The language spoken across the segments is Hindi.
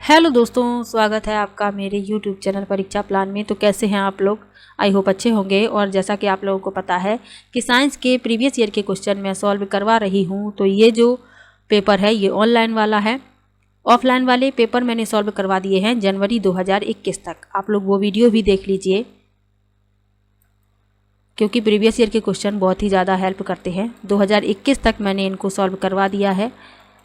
हेलो दोस्तों, स्वागत है आपका मेरे YouTube चैनल परीक्षा प्लान में। तो कैसे हैं आप लोग? आई होप अच्छे होंगे। और जैसा कि आप लोगों को पता है कि साइंस के प्रीवियस ईयर के क्वेश्चन मैं सॉल्व करवा रही हूं। तो ये जो पेपर है ये ऑनलाइन वाला है। ऑफलाइन वाले पेपर मैंने सॉल्व करवा दिए हैं जनवरी 2021 तक। आप लोग वो वीडियो भी देख लीजिए, क्योंकि प्रीवियस ईयर के क्वेश्चन बहुत ही ज़्यादा हेल्प करते हैं। 2021 तक मैंने इनको सॉल्व करवा दिया है।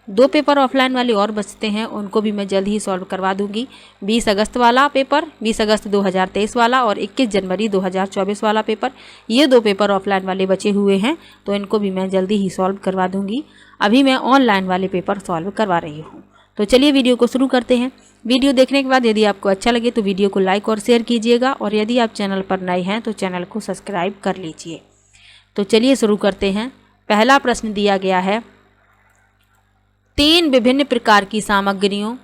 2 पेपर ऑफलाइन वाले और बचते हैं, उनको भी मैं जल्द ही सॉल्व करवा दूंगी। 20 अगस्त वाला पेपर, 20 अगस्त 2023 वाला और 21 जनवरी 2024 वाला पेपर, ये 2 पेपर ऑफलाइन वाले बचे हुए हैं, तो इनको भी मैं जल्दी ही सॉल्व करवा दूंगी। अभी मैं ऑनलाइन वाले पेपर सॉल्व करवा रही हूँ। तो चलिए वीडियो को शुरू करते हैं। वीडियो देखने के बाद यदि आपको अच्छा लगे तो वीडियो को लाइक और शेयर कीजिएगा, और यदि आप चैनल पर नए हैं तो चैनल को सब्सक्राइब कर लीजिए। तो चलिए शुरू करते हैं। पहला प्रश्न दिया गया है, 3 विभिन्न प्रकार की सामग्रियों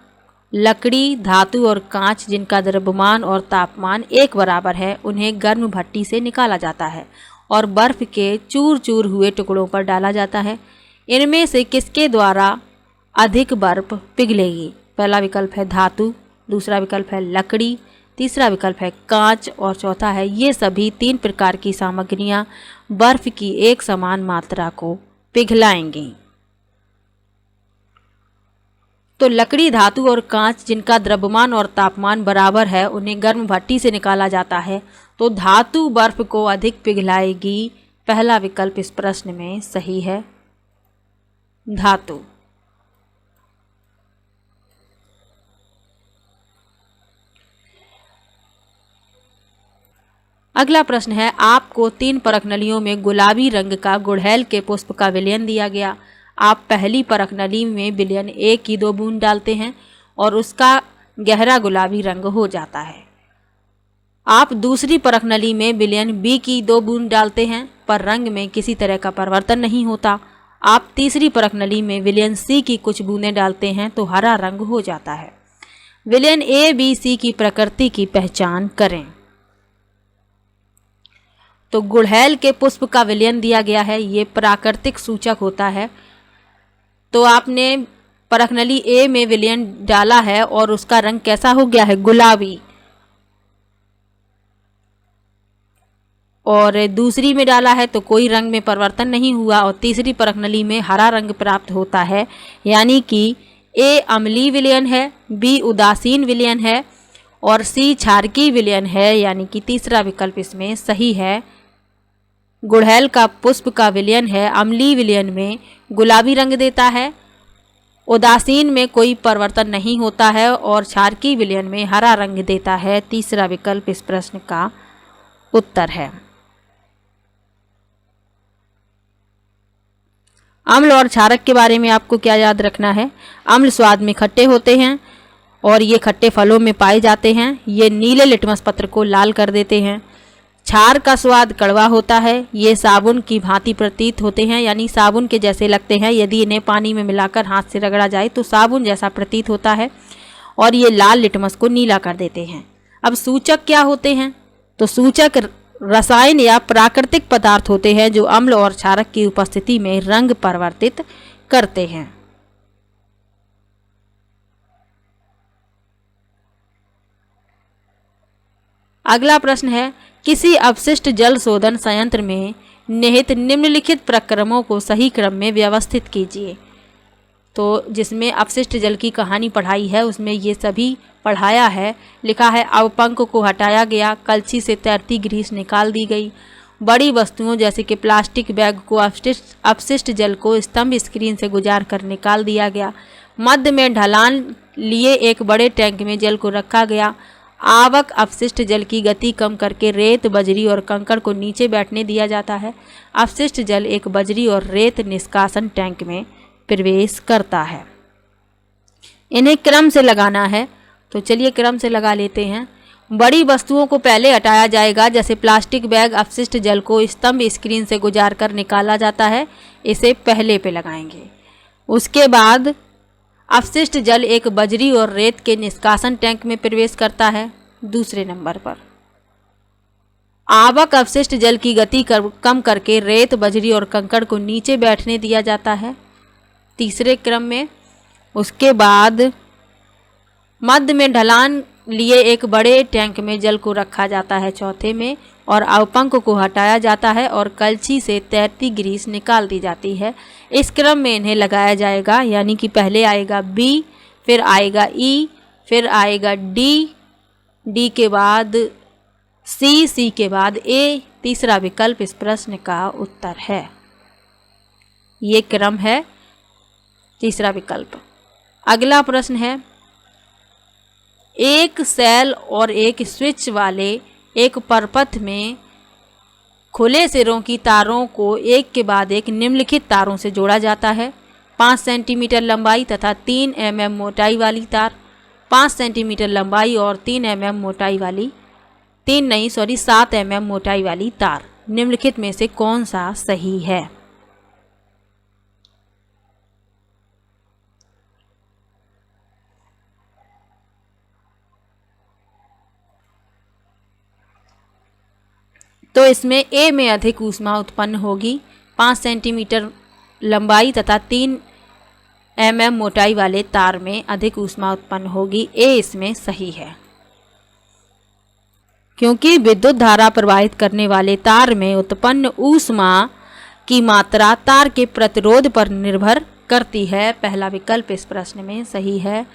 लकड़ी, धातु और कांच जिनका द्रव्यमान और तापमान एक बराबर है, उन्हें गर्म भट्टी से निकाला जाता है और बर्फ के चूर चूर हुए टुकड़ों पर डाला जाता है। इनमें से किसके द्वारा अधिक बर्फ पिघलेगी? पहला विकल्प है धातु, दूसरा विकल्प है लकड़ी, तीसरा विकल्प है कांच और चौथा है ये सभी 3 प्रकार की सामग्रियां बर्फ की एक समान मात्रा को पिघलाएंगी। तो लकड़ी, धातु और कांच जिनका द्रव्यमान और तापमान बराबर है, उन्हें गर्म भट्टी से निकाला जाता है। तो धातु बर्फ को अधिक पिघलाएगी। पहला विकल्प इस प्रश्न में सही है, धातु। अगला प्रश्न है, आपको 3 परख नलियों में गुलाबी रंग का गुड़हल के पुष्प का विलयन दिया गया। आप पहली परख नली में विलयन ए की 2 बूंद डालते हैं और उसका गहरा गुलाबी रंग हो जाता है। आप दूसरी परख नली में विलयन बी की 2 बूंद डालते हैं, पर रंग में किसी तरह का परिवर्तन नहीं होता। आप तीसरी परख नली में विलयन सी की कुछ बूंदें डालते हैं तो हरा रंग हो जाता है। विलयन ए, बी, सी की प्रकृति की पहचान करें। तो गुड़हल के पुष्प का विलयन दिया गया है, ये प्राकृतिक सूचक होता है। तो आपने परख नली ए में विलयन डाला है और उसका रंग कैसा हो गया है? गुलाबी। और दूसरी में डाला है तो कोई रंग में परिवर्तन नहीं हुआ, और तीसरी परख नली में हरा रंग प्राप्त होता है। यानी कि ए अम्लीय विलयन है, बी उदासीन विलयन है और सी क्षारकीय विलयन है। यानी कि तीसरा विकल्प इसमें सही है। गुड़हल का पुष्प का विलयन है, अम्लीय विलयन में गुलाबी रंग देता है, उदासीन में कोई परिवर्तन नहीं होता है और क्षारकीय विलयन में हरा रंग देता है। तीसरा विकल्प इस प्रश्न का उत्तर है। अम्ल और क्षारक के बारे में आपको क्या याद रखना है? अम्ल स्वाद में खट्टे होते हैं और ये खट्टे फलों में पाए जाते हैं। ये नीले लिटमस पत्र को लाल कर देते हैं। क्षार का स्वाद कड़वा होता है। ये साबुन की भांति प्रतीत होते हैं, यानी साबुन के जैसे लगते हैं। यदि इन्हें पानी में मिलाकर हाथ से रगड़ा जाए तो साबुन जैसा प्रतीत होता है। और ये लाल लिटमस को नीला कर देते हैं। अब सूचक क्या होते हैं? तो सूचक रसायन या प्राकृतिक पदार्थ होते हैं जो अम्ल और क्षारक की उपस्थिति में रंग परिवर्तित करते हैं। अगला प्रश्न है, किसी अपशिष्ट जल शोधन संयंत्र में निहित निम्नलिखित प्रक्रमों को सही क्रम में व्यवस्थित कीजिए। तो जिसमें अपशिष्ट जल की कहानी पढ़ाई है उसमें ये सभी पढ़ाया है। लिखा है, अवपंक को हटाया गया, कलछी से तैरती ग्रीस निकाल दी गई, बड़ी वस्तुओं जैसे कि प्लास्टिक बैग को अपशिष्ट जल को स्तंभ स्क्रीन से गुजार कर निकाल दिया गया, मध्य में ढलान लिए एक बड़े टैंक में जल को रखा गया, आवक अपशिष्ट जल की गति कम करके रेत, बजरी और कंकड़ को नीचे बैठने दिया जाता है। अपशिष्ट जल एक बजरी और रेत निष्कासन टैंक में प्रवेश करता है। इन्हें क्रम से लगाना है, तो चलिए क्रम से लगा लेते हैं। बड़ी वस्तुओं को पहले हटाया जाएगा, जैसे प्लास्टिक बैग अपशिष्ट जल को स्तंभ स्क्रीन से गुजार कर निकाला जाता है, इसे पहले पे लगाएंगे। उसके बाद अपशिष्ट जल एक बजरी और रेत के निष्कासन टैंक में प्रवेश करता है, दूसरे नंबर पर। आवक अपशिष्ट जल की गति कम करके रेत, बजरी और कंकड़ को नीचे बैठने दिया जाता है, तीसरे क्रम में। उसके बाद मध्य में ढलान लिए एक बड़े टैंक में जल को रखा जाता है चौथे में, और अवपंक को हटाया जाता है और कलछी से तैरती ग्रीस निकाल दी जाती है। इस क्रम में इन्हें लगाया जाएगा, यानी कि पहले आएगा बी, फिर आएगा ई, फिर आएगा डी, डी के बाद सी, सी के बाद ए। तीसरा विकल्प इस प्रश्न का उत्तर है। ये क्रम है तीसरा विकल्प। अगला प्रश्न है, एक सेल और एक स्विच वाले एक परपथ में खुले सिरों की तारों को एक के बाद एक निम्नलिखित तारों से जोड़ा जाता है। 5 सेंटीमीटर लंबाई तथा 3 mm मोटाई वाली तार, 5 सेंटीमीटर लंबाई और 3 mm मोटाई वाली 7 mm मोटाई वाली तार। निम्नलिखित में से कौन सा सही है? तो इसमें ए में अधिक ऊष्मा उत्पन्न होगी। 5 सेंटीमीटर लंबाई तथा 3 mm मोटाई वाले तार में अधिक ऊष्मा उत्पन्न होगी। ए इसमें सही है, क्योंकि विद्युत धारा प्रवाहित करने वाले तार में उत्पन्न ऊष्मा की मात्रा तार के प्रतिरोध पर निर्भर करती है। पहला विकल्प इस प्रश्न में सही है।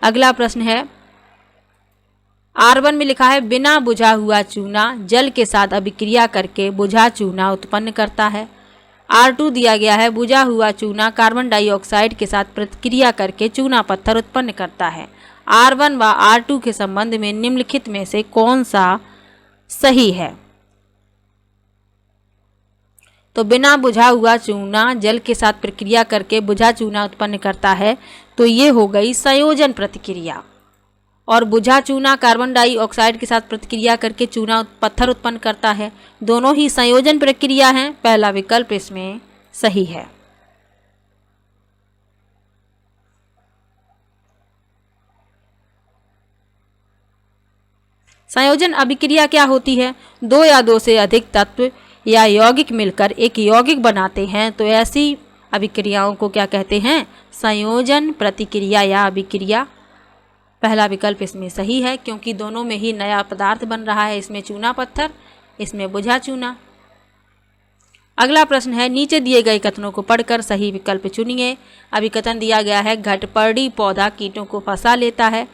अगला प्रश्न है, R1 में लिखा है बिना बुझा हुआ चूना जल के साथ अभिक्रिया करके बुझा चूना उत्पन्न करता है। R2 दिया गया है बुझा हुआ चूना कार्बन डाइऑक्साइड के साथ प्रतिक्रिया करके चूना पत्थर उत्पन्न करता है। R1 व R2 के संबंध में निम्नलिखित में से कौन सा सही है? तो बिना बुझा हुआ चूना जल के साथ प्रक्रिया करके बुझा चूना उत्पन्न करता है, तो ये हो गई संयोजन प्रतिक्रिया। और बुझा चूना कार्बन डाइऑक्साइड के साथ प्रतिक्रिया करके चूना पत्थर उत्पन्न करता है। दोनों ही संयोजन प्रक्रिया हैं। पहला विकल्प इसमें सही है। संयोजन अभिक्रिया क्या होती है? 2 या 2 से अधिक तत्व या यौगिक मिलकर एक यौगिक बनाते हैं, तो ऐसी अभिक्रियाओं को क्या कहते हैं? संयोजन प्रतिक्रिया या अभिक्रिया। पहला विकल्प इसमें सही है, क्योंकि दोनों में ही नया पदार्थ बन रहा है। इसमें चूना पत्थर, इसमें बुझा चूना। अगला प्रश्न है, नीचे दिए गए कथनों को पढ़कर सही विकल्प चुनिए। अभी कथन दिया गया है घटपर्णी पौधा कीटों को फंसा लेता है।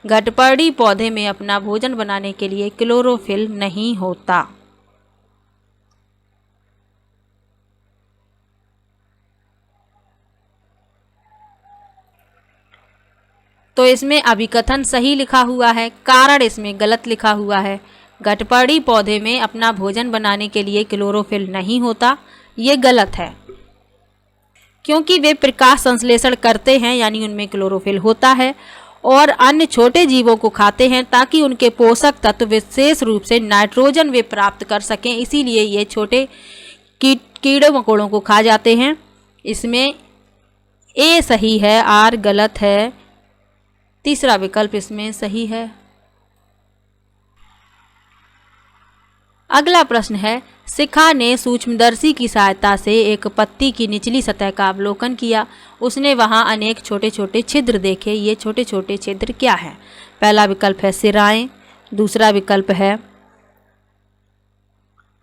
घटपर्णी पौधे में अपना भोजन बनाने के लिए क्लोरोफिल नहीं होता। तो इसमें अभिकथन सही लिखा हुआ है, कारण इसमें गलत लिखा हुआ है। घटपर्णी पौधे में अपना भोजन बनाने के लिए क्लोरोफिल नहीं होता, ये गलत है, क्योंकि वे प्रकाश संश्लेषण करते हैं, यानी उनमें क्लोरोफिल होता है, और अन्य छोटे जीवों को खाते हैं ताकि उनके पोषक तत्व विशेष रूप से नाइट्रोजन वे प्राप्त कर सकें। इसीलिए ये छोटे कीड़े मकोड़ों को खा जाते हैं। इसमें ए सही है, आर गलत है। तीसरा विकल्प इसमें सही है। अगला प्रश्न है, शिखा ने सूक्ष्मदर्शी की सहायता से एक पत्ती की निचली सतह का अवलोकन किया। उसने वहां अनेक छोटे छोटे छिद्र देखे। ये छोटे छोटे छिद्र क्या हैं? पहला विकल्प है सिराएं, दूसरा विकल्प है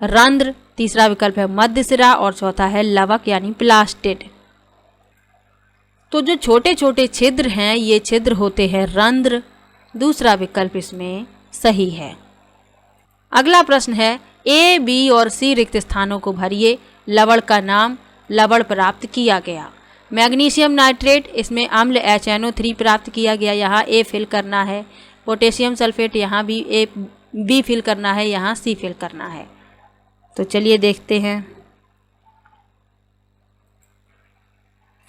रंध्र, तीसरा विकल्प है मध्य सिरा, और चौथा है लवक यानी प्लास्टिड। तो जो छोटे छोटे छिद्र हैं, ये छिद्र होते हैं रंध्र। दूसरा विकल्प इसमें सही है। अगला प्रश्न है, ए, बी और सी रिक्त स्थानों को भरिए। लवण का नाम लवण प्राप्त किया गया। मैग्नीशियम नाइट्रेट, इसमें अम्ल HNO3 प्राप्त किया गया, यहाँ ए फिल करना है। पोटेशियम सल्फेट, यहाँ भी ए, बी फिल करना है, यहाँ सी फिल करना है। तो चलिए देखते हैं।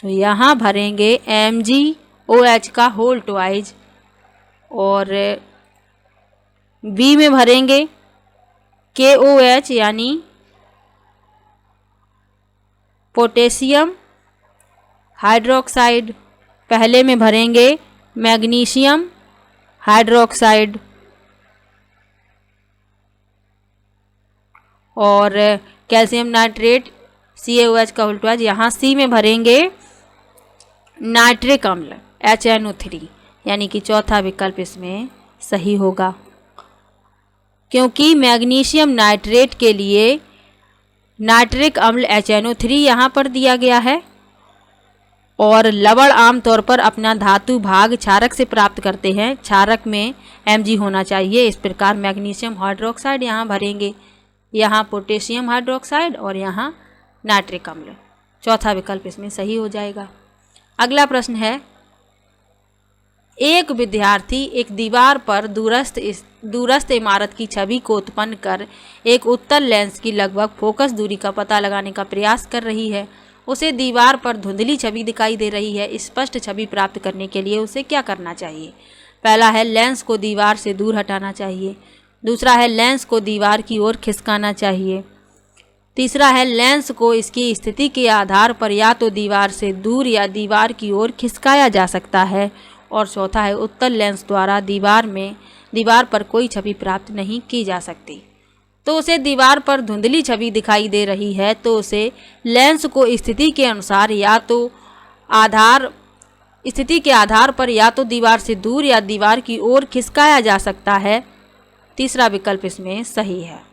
तो यहाँ भरेंगे MgOH का होल ट्वाइज, और बी में भरेंगे KOH यानी पोटेशियम हाइड्रोक्साइड। पहले में भरेंगे मैग्नीशियम हाइड्रोक्साइड, और कैल्शियम नाइट्रेट CaOH का उल्टा। यहाँ सी में भरेंगे नाइट्रिक अम्ल HNO3। यानी कि चौथा विकल्प इसमें सही होगा, क्योंकि मैग्नीशियम नाइट्रेट के लिए नाइट्रिक अम्ल HNO3 यहाँ पर दिया गया है और लवण आमतौर पर अपना धातु भाग क्षारक से प्राप्त करते हैं। क्षारक में Mg होना चाहिए। इस प्रकार मैग्नीशियम हाइड्रोक्साइड यहाँ भरेंगे, यहाँ पोटेशियम हाइड्रोक्साइड और यहाँ नाइट्रिक अम्ल। चौथा विकल्प इसमें सही हो जाएगा। अगला प्रश्न है, एक विद्यार्थी एक दीवार पर दूरस्थ इमारत की छवि को उत्पन्न कर एक उत्तल लेंस की लगभग फोकस दूरी का पता लगाने का प्रयास कर रही है। उसे दीवार पर धुंधली छवि दिखाई दे रही है। स्पष्ट छवि प्राप्त करने के लिए उसे क्या करना चाहिए? पहला है लेंस को दीवार से दूर हटाना चाहिए। दूसरा है लेंस को दीवार की ओर खिसकाना चाहिए। तीसरा है लेंस को इसकी स्थिति के आधार पर या तो दीवार से दूर या दीवार की ओर खिसकाया जा सकता है। और चौथा है उत्तल लेंस द्वारा दीवार पर कोई छवि प्राप्त नहीं की जा सकती। तो उसे दीवार पर धुंधली छवि दिखाई दे रही है तो उसे लेंस को स्थिति के अनुसार स्थिति के आधार पर या तो दीवार से दूर या दीवार की ओर खिसकाया जा सकता है। तीसरा विकल्प इसमें सही है।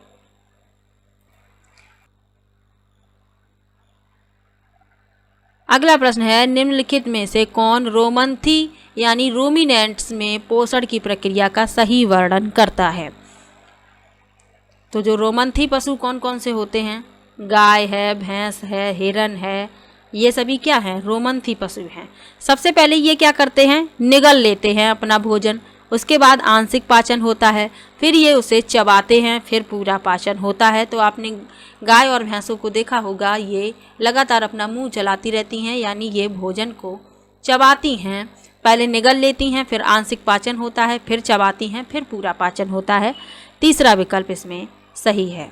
अगला प्रश्न है, निम्नलिखित में से कौन रोमन्थी यानी रूमिनेंट्स में पोषण की प्रक्रिया का सही वर्णन करता है? तो जो रोमन्थी पशु कौन कौन से होते हैं? गाय है, भैंस है, हिरन है, ये सभी क्या हैं? रोमन्थी पशु हैं। सबसे पहले ये क्या करते हैं? निगल लेते हैं अपना भोजन, उसके बाद आंशिक पाचन होता है, फिर ये उसे चबाते हैं, फिर पूरा पाचन होता है। तो आपने गाय और भैंसों को देखा होगा, ये लगातार अपना मुंह चलाती रहती हैं, यानी ये भोजन को चबाती हैं। पहले निगल लेती हैं, फिर आंशिक पाचन होता है, फिर चबाती हैं, फिर पूरा पाचन होता है। तीसरा विकल्प इसमें सही है।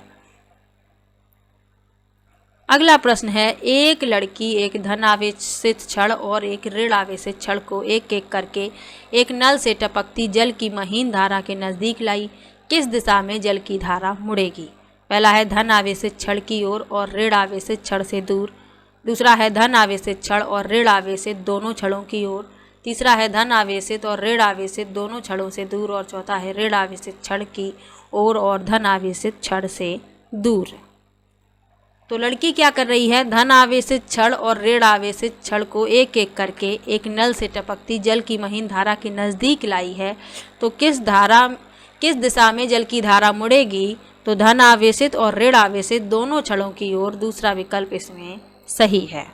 अगला प्रश्न है, एक लड़की एक धन आवेशित छड़ और एक ऋण आवेशित छड़ को एक एक करके एक नल से टपकती जल की महीन धारा के नज़दीक लाई। किस दिशा में जल की धारा मुड़ेगी? पहला है धन आवेशित छड़ की ओर और ऋण आवेशित छड़ से दूर। दूसरा है धन आवेशित छड़ और ऋण आवेशित दोनों छड़ों की ओर। तीसरा है धन आवेशित और ऋण आवेशित दोनों छड़ों से दूर। और चौथा है ऋण आवेशित छड़ की ओर और धन आवेशित छड़ से दूर। तो लड़की क्या कर रही है? धन आवेशित छड़ और ऋण आवेशित छड़ को एक एक करके एक नल से टपकती जल की महीन धारा के नज़दीक लाई है। तो किस दिशा में जल की धारा मुड़ेगी? तो धन आवेशित और ऋण आवेशित दोनों छड़ों की ओर। दूसरा विकल्प इसमें सही है,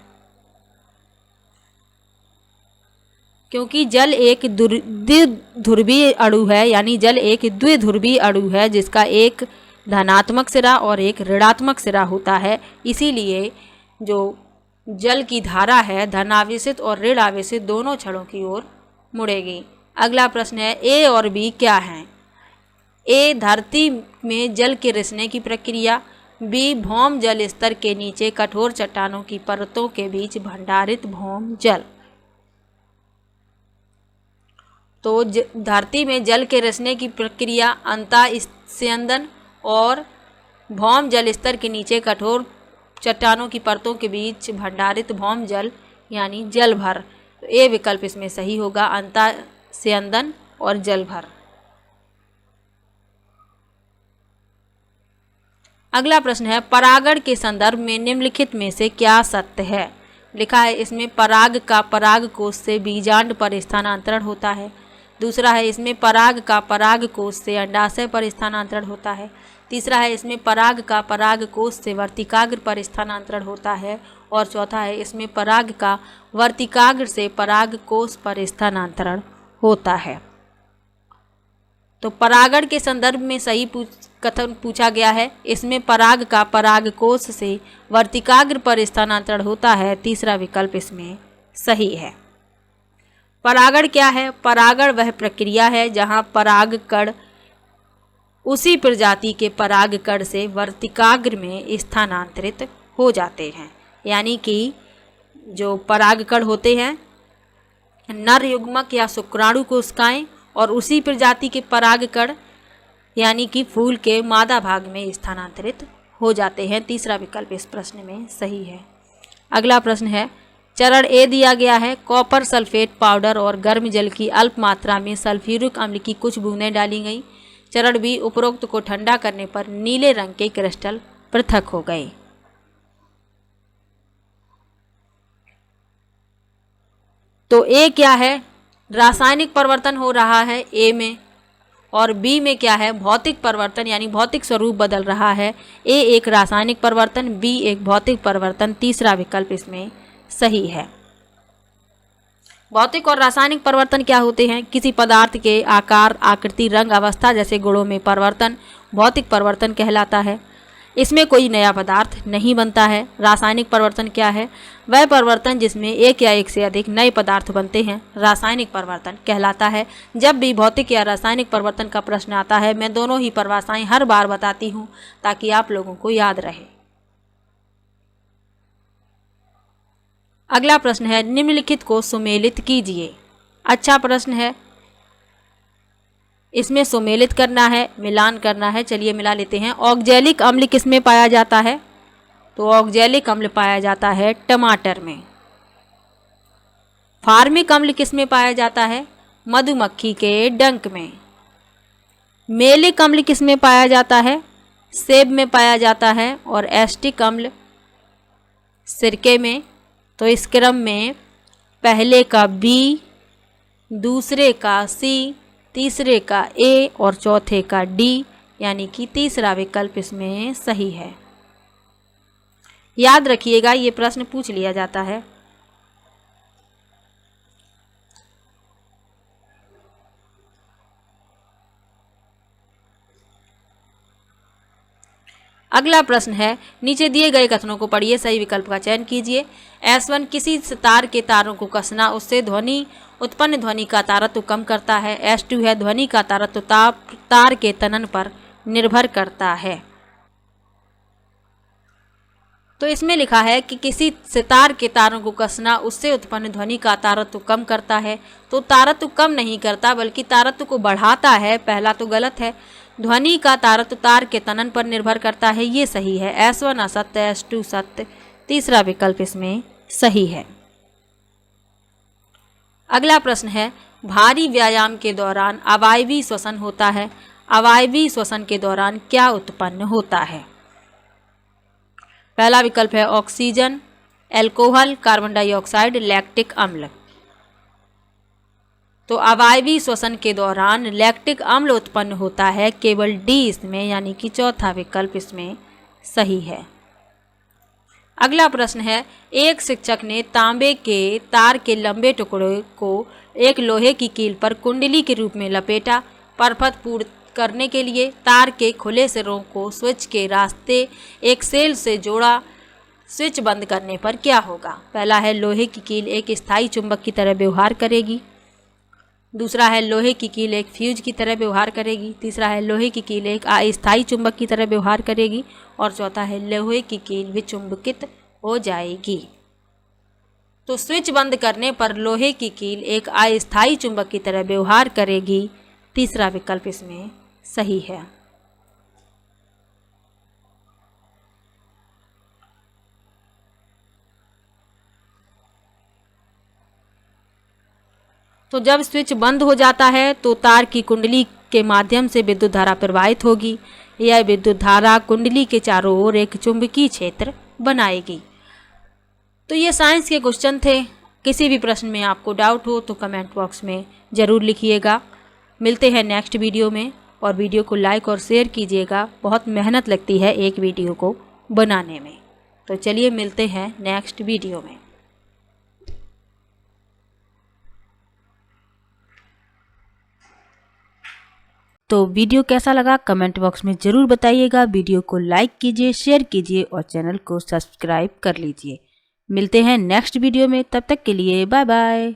क्योंकि जल एक द्विध्रुवीय अणु है, यानी जल एक द्विध्रुवीय अणु है जिसका एक धनात्मक सिरा और एक ऋणात्मक सिरा होता है। इसीलिए जो जल की धारा है धन आवेशित और ऋण आवेशित दोनों छड़ों की ओर मुड़ेगी। अगला प्रश्न है, ए और बी क्या हैं? ए धरती में जल के रिसने की प्रक्रिया। बी भौम जल स्तर के नीचे कठोर चट्टानों की परतों के बीच भंडारित भौम जल। तो धरती में जल के रिसने की प्रक्रिया अंतःस्यंदन और भौम जल स्तर के नीचे कठोर चट्टानों की परतों के बीच भंडारित भौम जल यानी जल भर। तो ए विकल्प इसमें सही होगा, अंतःस्यंदन और जल भर। अगला प्रश्न है, परागण के संदर्भ में निम्नलिखित में से क्या सत्य है? लिखा है इसमें पराग का पराग कोश से बीजांड पर स्थानांतरण होता है। दूसरा है इसमें पराग का पराग कोश से अंडाशय पर स्थानांतरण होता है। तीसरा है इसमें पराग का पराग कोश से वर्तिकाग्र पर स्थानांतरण होता है। और चौथा है इसमें पराग का वर्तिकाग्र से पराग कोश पर स्थानांतरण होता है। तो परागण के संदर्भ में सही कथन पूछा गया है, इसमें पराग का पराग कोश से वर्तिकाग्र पर स्थानांतरण होता है। तीसरा विकल्प इसमें सही है। परागण क्या है? परागण वह प्रक्रिया है जहाँ परागकण उसी प्रजाति के परागकण से वर्तिकाग्र में स्थानांतरित हो जाते हैं। यानी कि जो परागकण होते हैं नर युग्मक या शुक्राणु कोशिकाएं और उसी प्रजाति के परागकण यानी कि फूल के मादा भाग में स्थानांतरित हो जाते हैं। तीसरा विकल्प इस प्रश्न में सही है। अगला प्रश्न है, चरण ए दिया गया है, कॉपर सल्फेट पाउडर और गर्म जल की अल्प मात्रा में सल्फ्यूरिक अम्ल की कुछ बूंदें डाली गई। चरण बी, उपरोक्त को ठंडा करने पर नीले रंग के क्रिस्टल पृथक हो गए। तो ए क्या है, रासायनिक परिवर्तन हो रहा है ए में, और बी में क्या है, भौतिक परिवर्तन यानी भौतिक स्वरूप बदल रहा है। ए एक रासायनिक परिवर्तन, बी एक भौतिक परिवर्तन, तीसरा विकल्प इसमें सही है। भौतिक और रासायनिक परिवर्तन क्या होते हैं? किसी पदार्थ के आकार, आकृति, रंग, अवस्था जैसे गुणों में परिवर्तन भौतिक परिवर्तन कहलाता है। इसमें कोई नया पदार्थ नहीं बनता है। रासायनिक परिवर्तन क्या है? वह परिवर्तन जिसमें एक या एक से अधिक नए पदार्थ बनते हैं रासायनिक परिवर्तन कहलाता है। जब भी भौतिक या रासायनिक परिवर्तन का प्रश्न आता है, मैं दोनों ही परिभाषाएं हर बार बताती हूँ ताकि आप लोगों को याद रहे। अगला प्रश्न है, निम्नलिखित को सुमेलित कीजिए। अच्छा प्रश्न है, इसमें सुमेलित करना है, मिलान करना है। चलिए मिला लेते हैं। ऑक्जेलिक अम्ल किसमें पाया जाता है? तो ऑक्जेलिक अम्ल पाया जाता है टमाटर में। फार्मिक अम्ल किसमें पाया जाता है? मधुमक्खी के डंक में। मेलिक अम्ल किसमें पाया जाता है? सेब में पाया जाता है। और एस्टिक अम्ल सिरके में। तो इस क्रम में पहले का बी, दूसरे का सी, तीसरे का ए और चौथे का डी, यानी कि तीसरा विकल्प इसमें सही है। याद रखिएगा, ये प्रश्न पूछ लिया जाता है। अगला प्रश्न है, नीचे दिए गए कथनों को पढ़िए, सही विकल्प का चयन कीजिए। S1 किसी तार के तारों को कसना उससे ध्वनि उत्पन्न ध्वनि का तारत्व कम करता है। S2 है, ध्वनि का तारत्व तार के तनन पर निर्भर करता है। तो इसमें लिखा है कि किसी सितार के तारों को कसना उससे उत्पन्न ध्वनि का तारत्व कम करता है। तो तारत्व कम नहीं करता बल्कि तारत्व को बढ़ाता है। पहला तो गलत है। ध्वनि का तारत्व तार के तनन पर निर्भर करता है, ये सही है। S1 असत्य, S2 सत्य, तीसरा विकल्प इसमें सही है। अगला प्रश्न है, भारी व्यायाम के दौरान अवायवीय श्वसन होता है। अवायवीय श्वसन के दौरान क्या उत्पन्न होता है? पहला विकल्प है oxygen, alcohol, carbon dioxide, lactic अम्ल। तो अवायवीय श्वसन के दौरान लैक्टिक अम्ल उत्पन्न होता है, केवल डी इसमें, यानी कि चौथा विकल्प इसमें सही है। अगला प्रश्न है, एक शिक्षक ने तांबे के तार के लंबे टुकड़े को एक लोहे की कील पर कुंडली के रूप में लपेटा। परपथ पूर्ण करने के लिए तार के खुले सिरों को स्विच के रास्ते एक सेल से जोड़ा। स्विच बंद करने पर क्या होगा? पहला है, लोहे की कील एक स्थायी चुंबक की तरह व्यवहार करेगी। दूसरा है, लोहे की कील एक फ्यूज की तरह व्यवहार करेगी। तीसरा है, लोहे की कील एक अस्थायी चुंबक की तरह व्यवहार करेगी। और चौथा है, लोहे की कील विचुंबकित हो जाएगी। तो स्विच बंद करने पर लोहे की कील एक अस्थायी चुंबक की तरह व्यवहार करेगी, तीसरा विकल्प इसमें सही है। तो जब स्विच बंद हो जाता है तो तार की कुंडली के माध्यम से विद्युत धारा प्रवाहित होगी। यह विद्युत धारा कुंडली के चारों ओर एक चुंबकीय क्षेत्र बनाएगी। तो ये साइंस के क्वेश्चन थे। किसी भी प्रश्न में आपको डाउट हो तो कमेंट बॉक्स में ज़रूर लिखिएगा। मिलते हैं नेक्स्ट वीडियो में, और वीडियो को लाइक और शेयर कीजिएगा। बहुत मेहनत लगती है एक वीडियो को बनाने में। तो चलिए मिलते हैं नेक्स्ट वीडियो में। तो वीडियो कैसा लगा कमेंट बॉक्स में ज़रूर बताइएगा। वीडियो को लाइक कीजिए, शेयर कीजिए और चैनल को सब्सक्राइब कर लीजिए। मिलते हैं नेक्स्ट वीडियो में, तब तक के लिए बाय बाय।